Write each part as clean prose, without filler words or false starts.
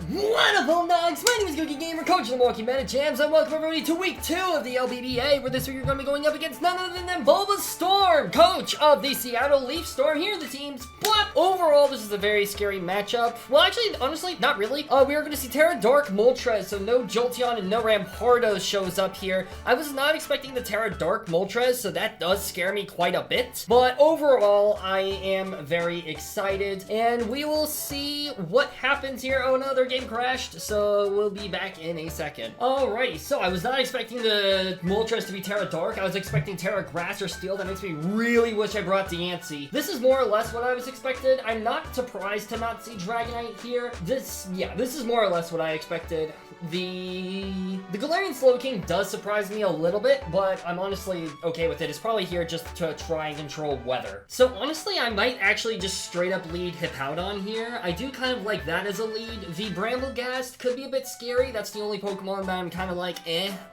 What up, Homedawgs? My name is Gokey Gamer, coach of the Milwaukee Medichams, and welcome everybody to week 2 of the LBBA, where this week you're going to be going up against none other than Storm, coach of the Seattle Leaf Storm. Here are the teams. But overall, this is a very scary matchup. Well, actually, honestly, not really. We are going to see TERA Dark Moltres, so no Jolteon and no Rampardos shows up here. I was not expecting the TERA Dark Moltres, so that does scare me quite a bit. But overall, I am very excited, and we will see what happens here. Oh no, their game crashed, so we'll be back in a second. Alrighty, so I was not expecting the Moltres to be TERA Dark. I was expecting TERA Grass or Steel. That makes me really wish I brought Diancie. This is more or less what I was expected. I'm not surprised to not see Dragonite here. This is more or less what I expected. The Galarian Slowking does surprise me a little bit, but I'm honestly okay with it. It's probably here just to try and control weather. So honestly, I might actually just straight up lead Hippowdon here. I do kind of like that as a lead. The Bramblegast could be a bit scary. That's the only Pokemon that I'm kind of like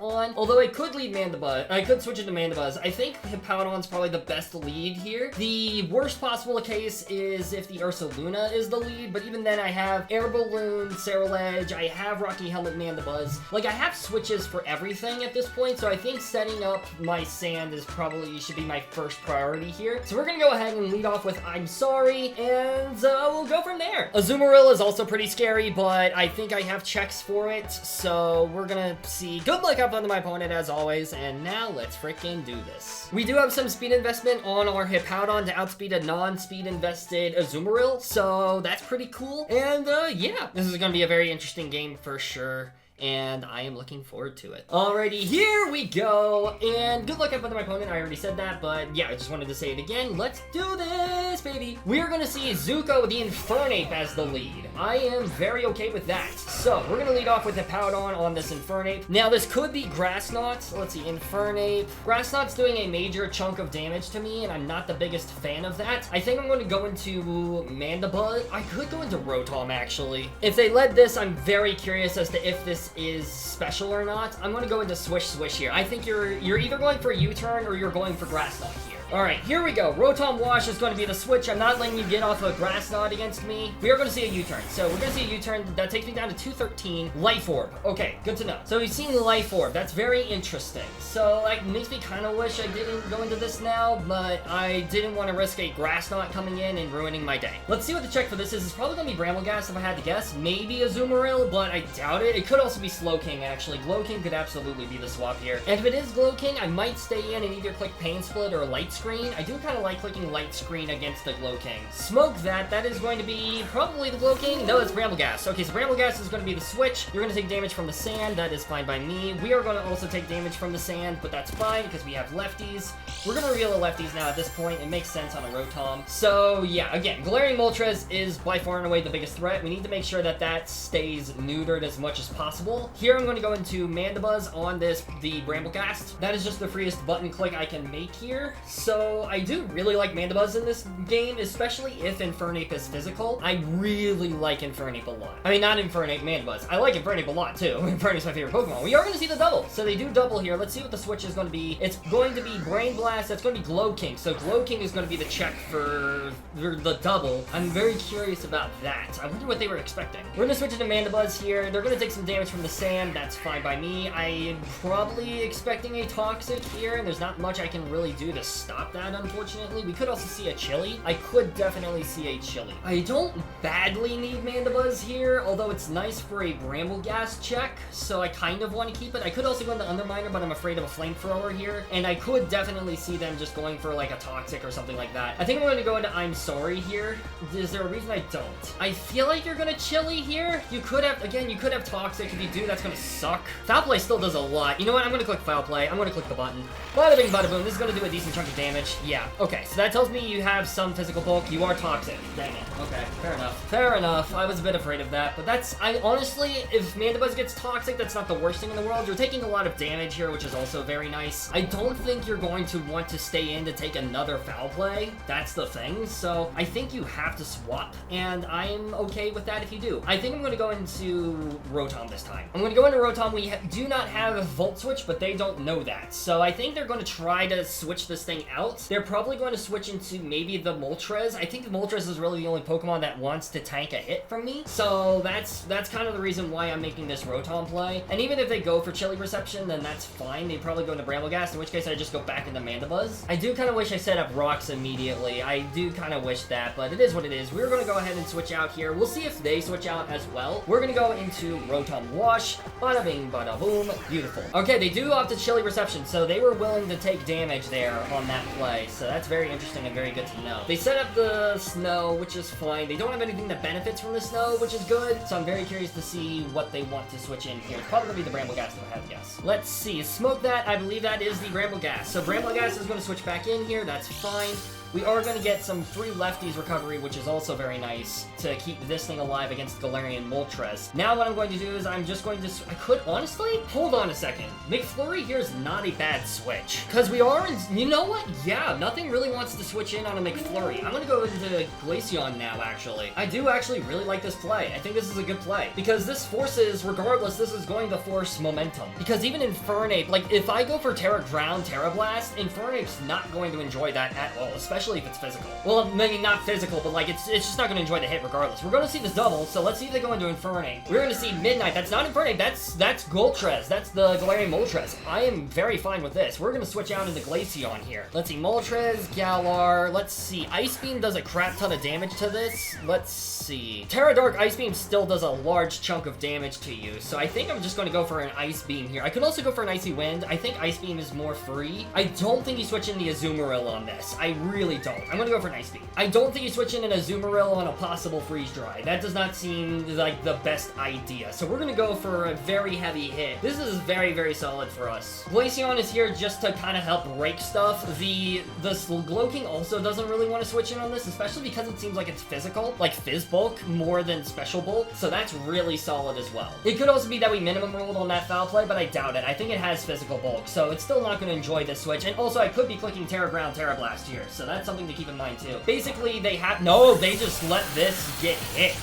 on. Although I could lead Mandibuzz. I could switch into Mandibuzz. I think Hippowdon's probably the best lead here. The worst possible case is if the Ursaluna is the lead, but even then I have Air Balloon, Ceruledge, I have Rocky Helmet Mandibuzz. Like, I have switches for everything at this point, so I think setting up my Sand is probably should be my first priority here. So we're gonna go ahead and lead off with I'm Sorry, and we'll go from there. Azumarill is also pretty scary, but I think I have checks for it, so we're gonna see. Good luck up onto my opponent as always, and now let's freaking do this. We do have some speed investment on our Hippowdon to outspeed a non-speed invested Azumarill, so that's pretty cool. And yeah, this is gonna be a very interesting game for sure, and I am looking forward to it. Alrighty, here we go, and good luck up with my opponent. I already said that, but yeah, I just wanted to say it again. Let's do this, baby. We are gonna see Zuko the Infernape as the lead. I am very okay with that. So, we're gonna lead off with Hippowdon on this Infernape. Now, this could be Grass Knot. Let's see, Infernape. Grass Knot's doing a major chunk of damage to me, and I'm not the biggest fan of that. I think I'm gonna go into Mandibuzz. I could go into Rotom, actually. If they led this, I'm very curious as to if this is special or not. I'm gonna go into Swish Swish here. I think you're either going for a U-turn or you're going for Grass Knot here. Alright, here we go. Rotom Wash is going to be the switch. I'm not letting you get off a Grass Knot against me. We are going to see a U-turn. So we're going to see a U-turn. That takes me down to 213. Life Orb. Okay, good to know. So we've seen Life Orb. That's very interesting. So that makes me kind of wish I didn't go into this now, but I didn't want to risk a Grass Knot coming in and ruining my day. Let's see what the check for this is. It's probably going to be Bramblegast if I had to guess. Maybe Azumarill, but I doubt it. It could also be Slowking, actually. Glowking could absolutely be the swap here. And if it is Glowking, I might stay in and either click Pain Split or Light Screen. I do kind of like clicking Light Screen against the Glowking. Smoke that. That is going to be probably the Glowking. No, it's Bramblegast. Okay, so Bramblegast is going to be the switch. You're going to take damage from the Sand. That is fine by me. We are going to also take damage from the Sand, but that's fine because we have lefties. We're going to reveal the lefties now at this point. It makes sense on a Rotom. So, yeah, again, Galarian Moltres is by far and away the biggest threat. We need to make sure that that stays neutered as much as possible. Here, I'm going to go into Mandibuzz on the Bramblegast. That is just the freest button click I can make here. So, I do really like Mandibuzz in this game, especially if Infernape is physical. I really like Infernape a lot. I mean, not Infernape, Mandibuzz. I like Infernape a lot, too. Infernape's my favorite Pokemon. We are going to see the double. So they do double here. Let's see what the switch is going to be. It's going to be Brain Blast. That's going to be Glowking. So Glowking is going to be the check for the double. I'm very curious about that. I wonder what they were expecting. We're going to switch into Mandibuzz here. They're going to take some damage from the Sand. That's fine by me. I am probably expecting a Toxic here, and there's not much I can really do to stop that, unfortunately. We could also see a Chili. I could definitely see a Chili. I don't badly need Mandibuzz here, although it's nice for a Bramblegast check, so I kind of want to keep it. I could also go into Underminer, but I'm afraid of a Flamethrower here, and I could definitely see them just going for like a Toxic or something like that. I think I'm going to go into I'm Sorry here. Is there a reason I don't? I feel like you're going to Chili here. You could have, again, you could have Toxic. If you do, that's going to suck. Foul Play still does a lot. You know what? I'm going to click Foul Play. I'm going to click the button. Bada bing, bada boom. This is going to do a decent chunk of damage. Yeah. Okay, so that tells me you have some physical bulk. You are Toxic. Dang it. Okay, fair enough. Fair enough. I was a bit afraid of that, but I honestly, if Mandibuzz gets Toxic, that's not the worst thing in the world. You're taking a lot of damage here, which is also very nice. I don't think you're going to want to stay in to take another Foul Play. That's the thing. So I think you have to swap, and I'm okay with that if you do. I think I'm going to go into Rotom this time. I'm going to go into Rotom. We do not have a Volt Switch, but they don't know that. So I think they're going to try to switch this thing out, they're probably going to switch into maybe the Moltres. I think the Moltres is really the only Pokemon that wants to tank a hit from me. So that's kind of the reason why I'm making this Rotom play. And even if they go for Chilly Reception, then that's fine. They probably go into Brambleghast, in which case I just go back into Mandibuzz. I do kind of wish I set up Rocks immediately. I do kind of wish that, but it is what it is. We're going to go ahead and switch out here. We'll see if they switch out as well. We're going to go into Rotom Wash. Bada bing, bada boom. Beautiful. Okay, they do opt to Chilly Reception, so they were willing to take damage there on that play. So that's very interesting and very good to know. They set up the Snow, which is fine. They don't have anything that benefits from the Snow, which is good. So I'm very curious to see what they want to switch in here. It's probably going to be the Brambleghast if I had to guess. Let's see. Smoke that. I believe that is the Brambleghast. So Brambleghast is going to switch back in here. That's fine. We are going to get some free lefties recovery, which is also very nice to keep this thing alive against Galarian Moltres. Now what I'm going to do is I'm just going to... I could, honestly? Hold on a second. McFlurry here is not a bad switch. Because we are in... You know what? Yeah, nothing really wants to switch in on a McFlurry. I'm going to go into Glaceon now, actually. I do actually really like this play. I think this is a good play. Because this forces, regardless, this is going to force momentum. Because even Infernape, like, if I go for Terra Ground, Terra Blast, Infernape's not going to enjoy that at all, especially if it's physical. Well, maybe not physical, but like it's just not going to enjoy the hit regardless. We're going to see this double, so let's see if they go into Infernape. We're going to see Midnight. That's not Infernape. That's Goltres. That's the Galarian Moltres. I am very fine with this. We're going to switch out into Glaceon here. Let's see. Moltres, Galar. Let's see. Ice Beam does a crap ton of damage to this. Let's see. Terra Dark Ice Beam still does a large chunk of damage to you, so I think I'm just going to go for an Ice Beam here. I could also go for an Icy Wind. I think Ice Beam is more free. I don't think you switch in the Azumarill on this. I really don't. I'm gonna go for an Ice Beam. I don't think you switch in an Azumarill on a possible Freeze Dry. That does not seem like the best idea. So we're gonna go for a very heavy hit. This is very, very solid for us. Glaceon is here just to kind of help break stuff. The Slowking also doesn't really want to switch in on this, especially because it seems like it's physical, like Fizz Bulk more than Special Bulk. So that's really solid as well. It could also be that we minimum rolled on that Foul Play, but I doubt it. I think it has Physical Bulk, so it's still not going to enjoy this switch. And also, I could be clicking Terra Ground, Terra Blast here, so that's something to keep in mind too. Basically, they have... No, they just let this get hit.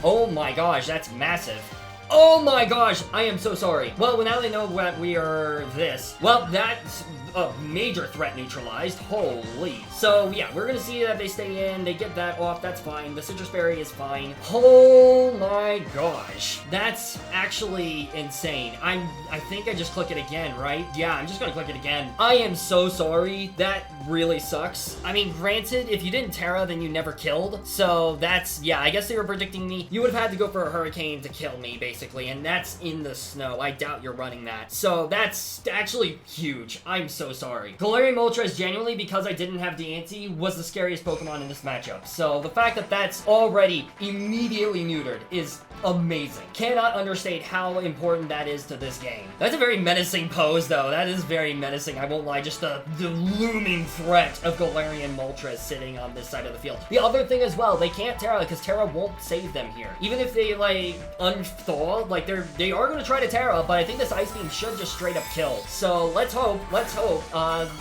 Oh my gosh, that's massive. Oh my gosh, I am so sorry. Well, now they know that we are this. Well, that's a major threat neutralized. Holy. So, yeah, we're gonna see that they stay in. They get that off. That's fine. The Citrus Berry is fine. Oh my gosh. That's actually insane. I think I just click it again, right? Yeah, I'm just gonna click it again. I am so sorry. That really sucks. I mean, granted, if you didn't Terra, then you never killed. So that's, yeah, I guess they were predicting me. You would have had to go for a Hurricane to kill me, basically, and that's in the snow. I doubt you're running that. So that's actually huge. I'm so sorry. Galarian Moltres, genuinely, because I didn't have Deante, was the scariest Pokemon in this matchup. So the fact that that's already immediately neutered is amazing. Cannot understate how important that is to this game. That's a very menacing pose, though. That is very menacing. I won't lie. Just the looming threat of Galarian Moltres sitting on this side of the field. The other thing as well, they can't Terra because Terra won't save them here. Even if they, like, unthaw, like, they are going to try to Terra, but I think this Ice Beam should just straight up kill. So let's hope,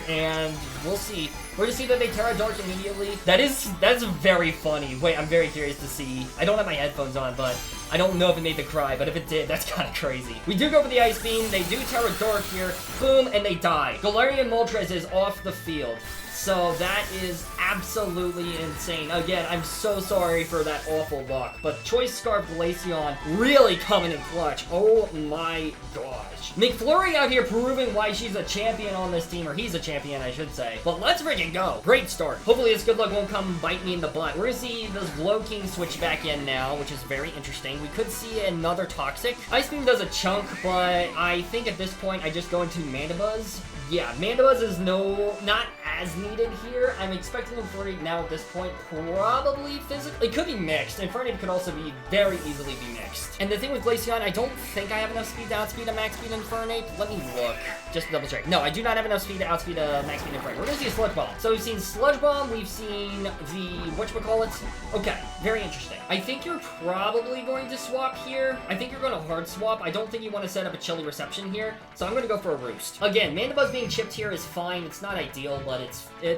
and we'll see. We're gonna see that they Terra Dark immediately. That's very funny. Wait, I'm very curious to see. I don't have my headphones on, but I don't know if it made the cry, but if it did, that's kind of crazy. We do go for the Ice Beam. They do Terra Dark here. Boom, and they die. Galarian Moltres is off the field. So that is absolutely insane. Again, I'm so sorry for that awful luck, but Choice Scarf Glaceon really coming in clutch. Oh my gosh. McFlurry out here proving why she's a champion on this team, or he's a champion, I should say. But let's freaking go. Great start. Hopefully this good luck won't come bite me in the butt. We're gonna see this Glowking switch back in now, which is very interesting. We could see another Toxic. Ice Beam does a chunk, but I think at this point I just go into Mandibuzz. Yeah, Mandibuzz is not as needed here. I'm expecting Infernape now at this point, probably physical. It could be mixed. Infernape could also be very easily be mixed. And the thing with Glaceon, I don't think I have enough speed to outspeed a max speed Infernape. Let me look, just to double check. No, I do not have enough speed to outspeed a max speed Infernape. We're gonna see a Sludge Bomb. So we've seen Sludge Bomb, we've seen the, whatchamacallit? Okay, Very interesting. I think you're probably going to swap here. I think you're going to hard swap. I don't think you want to set up a chilly reception here, so I'm going to go for a roost. Again, Mandibuzz being chipped here is fine. It's not ideal, but we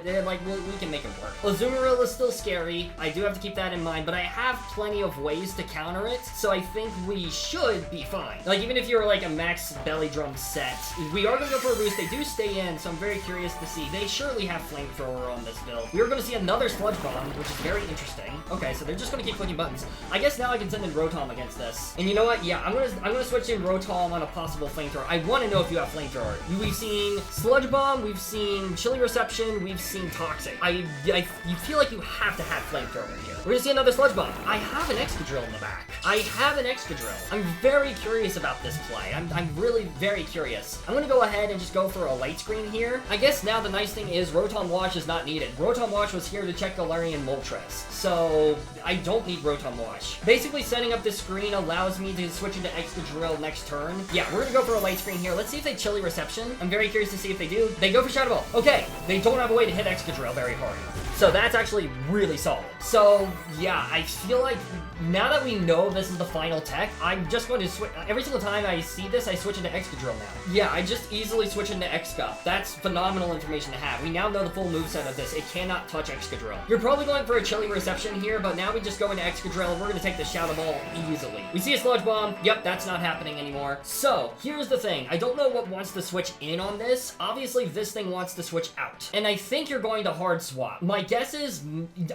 can make it work. Azumarill is still scary. I do have to keep that in mind, but I have plenty of ways to counter it, so I think we should be fine. Like, even if you're like a max belly drum set, we are going to go for a roost. They do stay in, so I'm very curious to see. They surely have flamethrower on this build. We're going to see another sludge bomb, which is very interesting. Okay, so they're just going to keep clicking buttons. I guess now I can send in Rotom against this. And you know what? Yeah, I'm gonna switch in Rotom on a possible flamethrower. I want to know if you have flamethrower. We've seen sludge bomb, we've seen chilly reception, we've seen toxic. You feel like you have to have flamethrower here. We're gonna see another sludge bomb. I have an Excadrill in the back. I have an Excadrill. I'm very curious about this play. I'm really very curious. I'm gonna go ahead and just go for a light screen here. I guess now the nice thing is Rotom Wash is not needed. Rotom Wash was here to check Galarian Moltres, so I don't need Rotom Wash. Basically, setting up this screen allows me to switch into Excadrill next turn. Yeah, we're gonna go for a light screen here. Let's see if they chilly reception. I'm very curious to see if they do. They go for Shadow Ball. Okay, they don't have a way to hit Excadrill very hard. So that's actually really solid. So yeah, I feel like now that we know this is the final tech, I'm just going to switch. Every single time I see this, I switch into Excadrill now. Yeah, I just easily switch into Exca. That's phenomenal information to have. We now know the full moveset of this. It cannot touch Excadrill. You're probably going for a chilly reception here, but now we just go into Excadrill and we're going to take the Shadow Ball easily. We see a Sludge Bomb. Yep, that's not happening anymore. So here's the thing. I don't know what wants to switch in on this. Obviously, this thing wants to switch out. And I think you're going to hard swap. My guess is,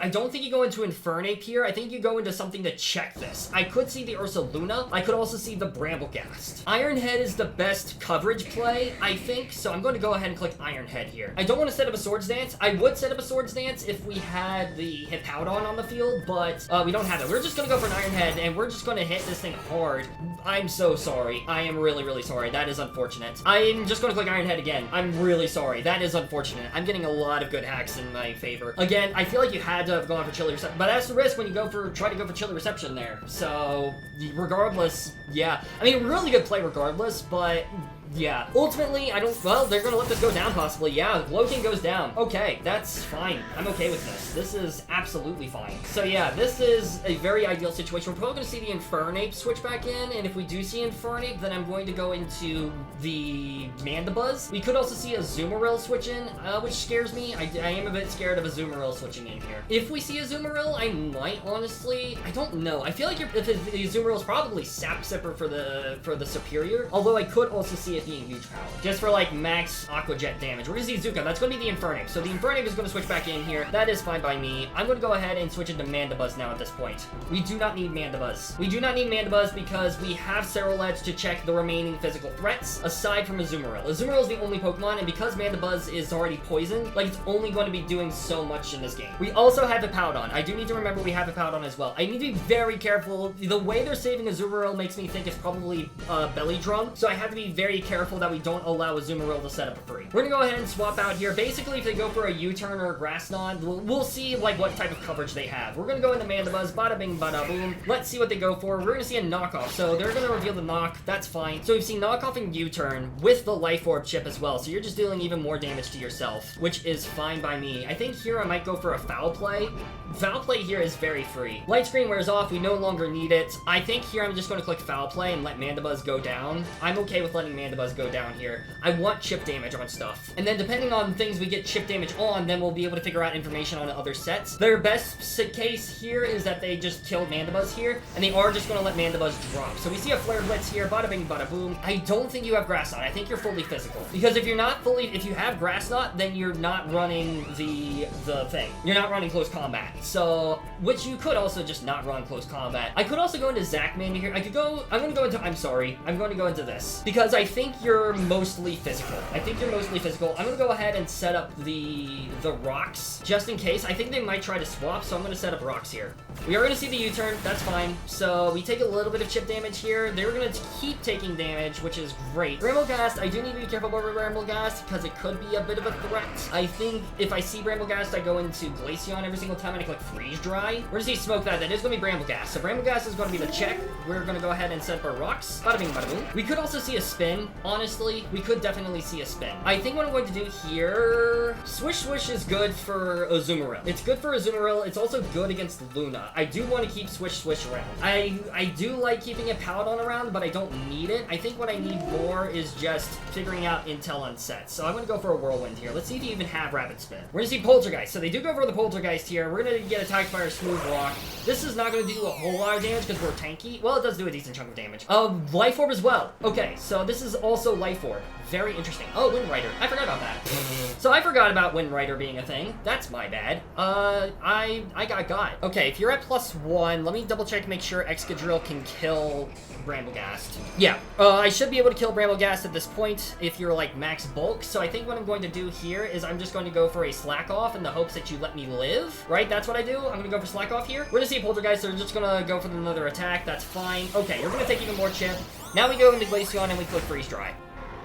I don't think you go into Infernape here. I think you go into something to check this. I could see the Ursaluna. I could also see the Bramblegast. Iron Head is the best coverage play, I think, so I'm going to go ahead and click Iron Head here. I don't want to set up a Swords Dance. I would set up a Swords Dance if we had the Hippowdon on the field, but we don't have it. We're just going to go for an Iron Head, and we're just going to hit this thing hard. I'm so sorry. I am really, really sorry. That is unfortunate. I'm just going to click Iron Head again. I'm really sorry. That is unfortunate. I'm getting a lot of good hacks in my favor. Again, I feel like you had to have gone for Chilly Reception, but that's the risk when you try to go for Chilly Reception there. So, regardless, yeah. I mean, really good play regardless, but yeah. Ultimately, well, they're gonna let this go down possibly. Yeah, Loking goes down. Okay, that's fine. I'm okay with this. This is absolutely fine. So yeah, this is a very ideal situation. We're probably gonna see the Infernape switch back in, and if we do see Infernape, then I'm going to go into the Mandibuzz. We could also see a Azumarill switch in, which scares me. I am a bit scared of a Azumarill switching in here. If we see a Azumarill, I might honestly, I don't know. I feel like if the Azumarill is probably Sap Sipper for the superior, although I could also see it being huge power, just for like max Aqua Jet damage. We're gonna see Zuka. That's gonna be the Infernape. So the Infernape is gonna switch back in here. That is fine by me. I'm gonna go ahead and switch into Mandibuzz now at this point. We do not need Mandibuzz. We do not need Mandibuzz because we have Cerulege to check the remaining physical threats, aside from Azumarill. Azumarill is the only Pokemon, and because Mandibuzz is already poisoned, like, it's only going to be doing so much in this game. We also have Hippowdon. I do need to remember we have Hippowdon as well. I need to be very careful. The way they're saving Azumarill makes me think it's probably Belly Drum, so I have to be very careful that we don't allow Azumarill to set up a free. We're gonna go ahead and swap out here. Basically, if they go for a U-turn or a Grass Knot, we'll see like what type of coverage they have. We're gonna go into Mandibuzz, bada bing, bada boom. Let's see what they go for. We're gonna see a knockoff, so they're gonna reveal the knock. That's fine. So we've seen knockoff and U-turn with the Life Orb chip as well, so you're just dealing even more damage to yourself, which is fine by me. I think here I might go for a Foul Play. Foul Play here is very free. Light Screen wears off. We no longer need it. I think here I'm just going to click Foul Play and let Mandibuzz go down. I'm okay with letting Mandibuzz go down here. I want chip damage on stuff. And then depending on things we get chip damage on, then we'll be able to figure out information on other sets. Their best case here is that they just killed Mandibuzz here, and they are just going to let Mandibuzz drop. So we see a Flare Blitz here, bada bing, bada boom. I don't think you have Grass Knot. I think you're fully physical. Because if you have Grass Knot, then you're not running the thing. You're not running close combat. So, which you could also just not run close combat. I could also go into Zackman here. I'm going to go into this. Because I think you're mostly physical. I'm going to go ahead and set up the rocks, just in case. I think they might try to swap, so I'm going to set up rocks here. We are going to see the U-turn. That's fine. So, we take a little bit of chip damage here. They're going to keep taking damage, which is great. Bramblegast, I do need to be careful about Bramblegast, because it could be a bit of a threat. I think if I see Bramblegast, I go into Glaceon every single time and I click Freeze Dry. We're going to see Smoke That. That is going to be Bramblegast. So Bramblegast is going to be the check. We're going to go ahead and set up our rocks. Bada bing, bada boom. We could also see a spin. honestly, we could definitely see a spin. I think what I'm going to do here, Swish Swish is good for Azumarill. It's good for Azumarill. It's also good against Luna. I do want to keep Swish Swish around. I do like keeping a Paladon around, but I don't need it. I think what I need more is just figuring out intel on sets. So I'm going to go for a Whirlwind here. Let's see if you even have Rapid Spin. We're going to see Poltergeist. So they do go for the Poltergeist here. We're going to get attacked by our Smooth Rock. This is not going to do a whole lot of damage because we're tanky. Well, it does do a decent chunk of damage. Life Orb as well. Okay, so this is also Life Orb. Very interesting. Oh, Wind Rider. I forgot about that. So I forgot about Wind Rider being a thing. That's my bad. I got. Okay, if you're at +1, let me double check to make sure Excadrill can kill Bramblegast. Yeah, I should be able to kill Bramblegast at this point if you're like max bulk. So I think what I'm going to do here is I'm just going to go for a Slack Off in the hopes that you let me live, right? That's what I do. I'm going to go for Slack Off here. We're going to see a Poltergeist, so we're just going to go for another attack. That's fine. Okay, you're going to take even more chip. Now we go into Glaceon and we click Freeze Dry.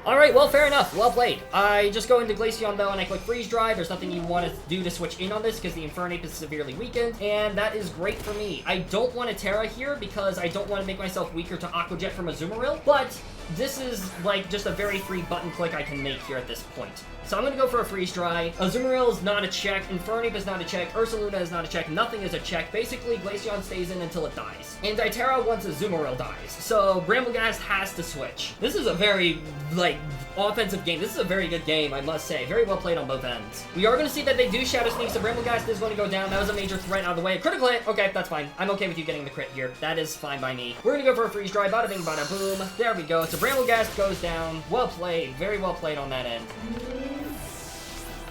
Alright, well, fair enough. Well played. I just go into Glaceon, though, and I click Freeze Dry. There's nothing you want to do to switch in on this, because the Infernape is severely weakened, and that is great for me. I don't want to TERA here, because I don't want to make myself weaker to Aqua Jet from Azumarill, but this is, like, just a very free button click I can make here at this point. So I'm going to go for a Freeze Dry. Azumarill is not a check. Infernape is not a check. Ursaluna is not a check. Nothing is a check. Basically, Glaceon stays in until it dies. And TERA once Azumarill dies. So Bramblegast has to switch. This is a very, like, offensive game. This is a very good game, I must say. Very well played on both ends. We are going to see that they do Shadow Sneak, so Bramblegast is going to go down. That was a major threat out of the way. Critical hit. Okay, that's fine. I'm okay with you getting the crit here. That is fine by me. We're going to go for a Freeze Dry. Bada bing, bada boom. There we go. So Bramblegast goes down. Well played. Very well played on that end.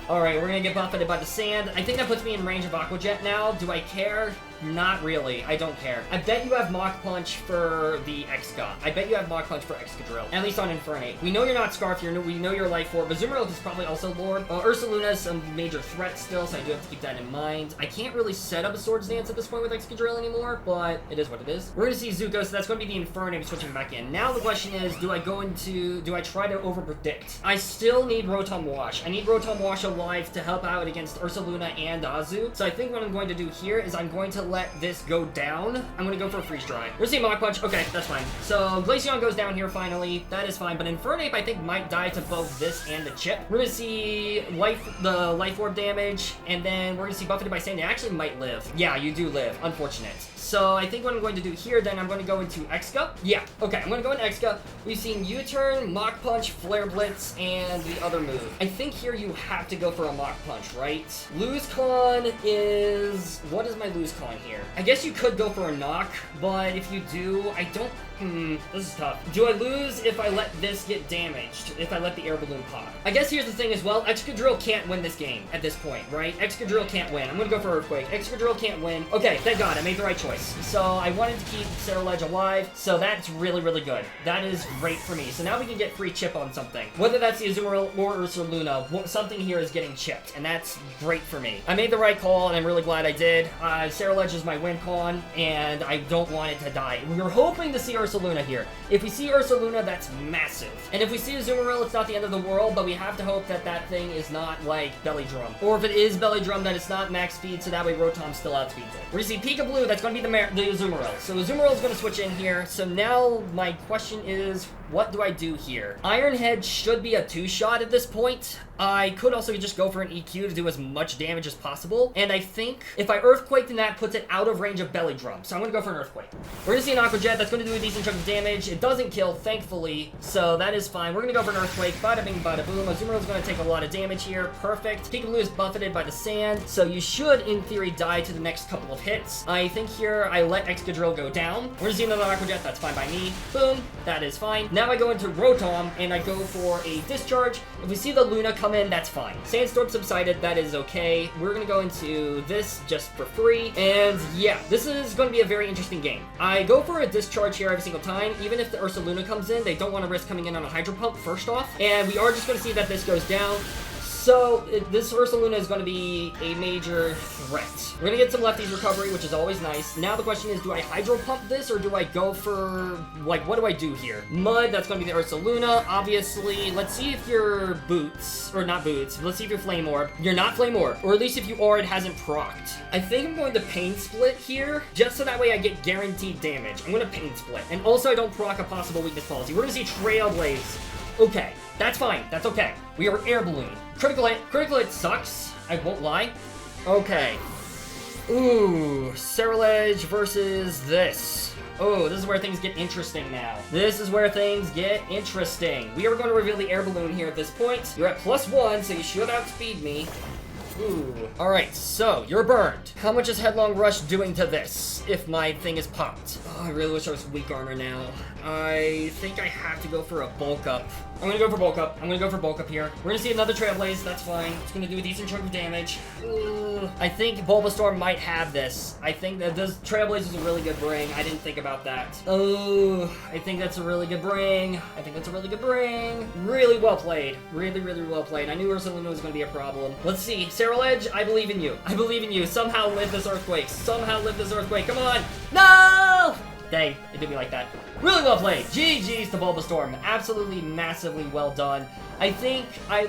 Alright, we're gonna get buffeted by the sand. I think that puts me in range of Aqua Jet now. Do I care? Not really. I don't care. I bet you have Mach Punch for the X-Got. I bet you have Mach Punch for Excadrill. At least on Infernape. We know you're not Scarf. We know you're Life Orb. But Azumarill is probably also Lord. Ursaluna is a major threat still, so I do have to keep that in mind. I can't really set up a Swords Dance at this point with Excadrill anymore, but it is what it is. We're gonna see Zuko, so that's gonna be the Infernape switching back in. Now the question is, do I try to overpredict? I still need Rotom Wash. I need Rotom Wash alive to help out against Ursaluna and Azu. So I think what I'm going to do here is I'm going to let this go down. I'm going to go for a Freeze Dry. We're seeing Mach Punch. Okay, that's fine. So Glaceon goes down here finally. That is fine. But Infernape, I think, might die to both this and the chip. We're going to see the Life Orb damage, and then we're going to see Buffeted by Sand. They actually might live. Yeah, you do live. Unfortunate. So I think what I'm going to do here, then I'm going to go into Exca. Yeah, okay, I'm going to go into Exca. We've seen U-Turn, Mach Punch, Flare Blitz, and the other move. I think here you have to go for a Mach Punch, right? Lose Con is... What is my Lose Con here? I guess you could go for a Knock, but if you do, I don't... this is tough. Do I lose if I let this get damaged? If I let the Air Balloon pop? I guess here's the thing as well. Excadrill can't win this game at this point, right? Excadrill can't win. I'm gonna go for Earthquake. Excadrill can't win. Okay, thank God. I made the right choice. So I wanted to keep Cerulege alive, so that's really, really good. That is great for me. So now we can get free chip on something. Whether that's the Azumarill or Ursaluna, something here is getting chipped, and that's great for me. I made the right call, and I'm really glad I did. Cerulege is my win con, and I don't want it to die. We were hoping to see Ursaluna here. If we see Ursaluna, that's massive. And if we see Azumarill, it's not the end of the world, but we have to hope that that thing is not like Belly Drum. Or if it is Belly Drum, then it's not max speed, so that way Rotom still outspeeds it. We're gonna see Pika Blue, that's gonna be the Azumarill. So Azumarill is gonna switch in here. So now my question is, what do I do here? Iron Head should be a 2-shot at this point. I could also just go for an EQ to do as much damage as possible. And I think if I Earthquake, then that puts it out of range of Belly Drum. So I'm going to go for an Earthquake. We're going to see an Aqua Jet. That's going to do a decent chunk of damage. It doesn't kill, thankfully. So that is fine. We're going to go for an Earthquake. Bada bing, bada boom. Azumarill is going to take a lot of damage here. Perfect. Peekaboo is buffeted by the sand. So you should, in theory, die to the next couple of hits. I think here I let Excadrill go down. We're going to see another Aqua Jet. That's fine by me. Boom. That is fine. Now I go into Rotom and I go for a Discharge. If we see the Luna come in, that's fine. Sandstorm subsided, that is okay. We're gonna go into this just for free. And yeah, this is gonna be a very interesting game. I go for a Discharge here every single time. Even if the Ursaluna comes in, they don't want to risk coming in on a Hydro Pump first off. And we are just gonna see that this goes down. So, this Ursaluna is going to be a major threat. We're going to get some Lefties recovery, which is always nice. Now the question is, do I Hydro Pump this, or do I go for, like, what do I do here? Mud, that's going to be the Ursaluna, obviously. Let's see if you're Boots, or not Boots. Let's see if you're Flame Orb. You're not Flame Orb, or at least if you are, it hasn't procced. I think I'm going to Pain Split here, just so that way I get guaranteed damage. I'm going to Pain Split. And also I don't proc a possible weakness policy. We're going to see Trailblaze. Okay, that's fine. That's okay. We are air balloon. Critical hit. Critical hit sucks. I won't lie. Okay. Ooh, Cerulege versus this. Oh, this is where things get interesting now. This is where things get interesting. We are going to reveal the air balloon here at this point. You're at +1, so you should outspeed me. Ooh. Alright, so, you're burned. How much is Headlong Rush doing to this, if my thing is popped? Oh, I really wish I was weak armor now. I think I have to go for a bulk up. I'm gonna go for bulk up. I'm gonna go for bulk up here. We're gonna see another Trailblaze, that's fine. It's gonna do a decent chunk of damage. I think Bulbasaur might have this. I think that this Trailblaze is a really good bring. I didn't think about that. Oh, I think that's a really good bring. I think that's a really good bring. Really well played. Really, really well played. I knew Ursaluna was gonna be a problem. Let's see. Cerulege, I believe in you. I believe in you. Somehow live this earthquake. Somehow live this earthquake. Come on. No! Dang, it did me like that. Really well played. GG's to Bulbastorm. Absolutely massively well done. I think I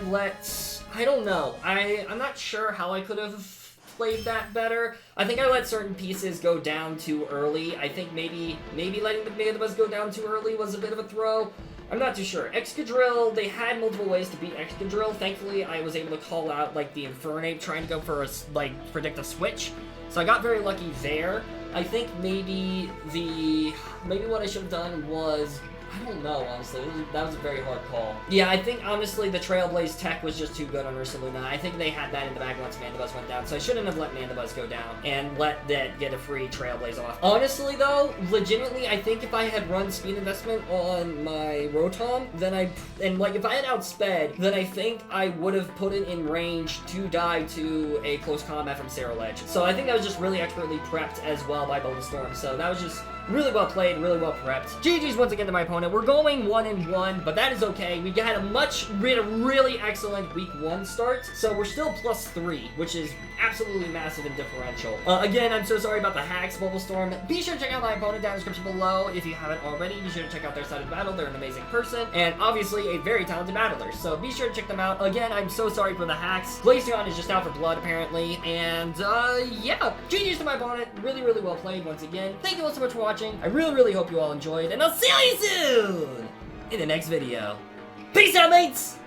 don't know. I'm not sure how I could have played that better. I think I let certain pieces go down too early. I think maybe letting the Mandibuzz go down too early was a bit of a throw. I'm not too sure. Excadrill, they had multiple ways to beat Excadrill. Thankfully, I was able to call out, like, the Infernape trying to go for a, like, predict a switch. So I got very lucky there. I think maybe what I should have done was, I don't know, honestly. That was a very hard call. Yeah, I think, honestly, the Trailblaze tech was just too good on Ursaluna. I think they had that in the bag once Mandibuzz went down, so I shouldn't have let Mandibuzz go down and let that get a free Trailblaze off. Honestly, though, legitimately, I think if I had run speed investment on my Rotom, then if I had outsped, then I think I would have put it in range to die to a close combat from Cerulege. So I think that was just really expertly prepped as well by Bulbastorm, so that was just really well played, really well prepped. GG's once again to my opponent. We're going 1-1, but that is okay. We had a really excellent week 1 start, so we're still +3, which is absolutely massive and differential. Again, I'm so sorry about the hacks, Bulbastorm. Be sure to check out my opponent down in the description below if you haven't already. Be sure to check out their side of the battle. They're an amazing person, and obviously a very talented battler, so be sure to check them out. Again, I'm so sorry for the hacks. GLACEON is just out for blood, apparently, and yeah, GG's to my opponent. Really, really well played once again. Thank you all so much for watching. I really, really hope you all enjoyed, and I'll see you soon in the next video. Peace out, mates!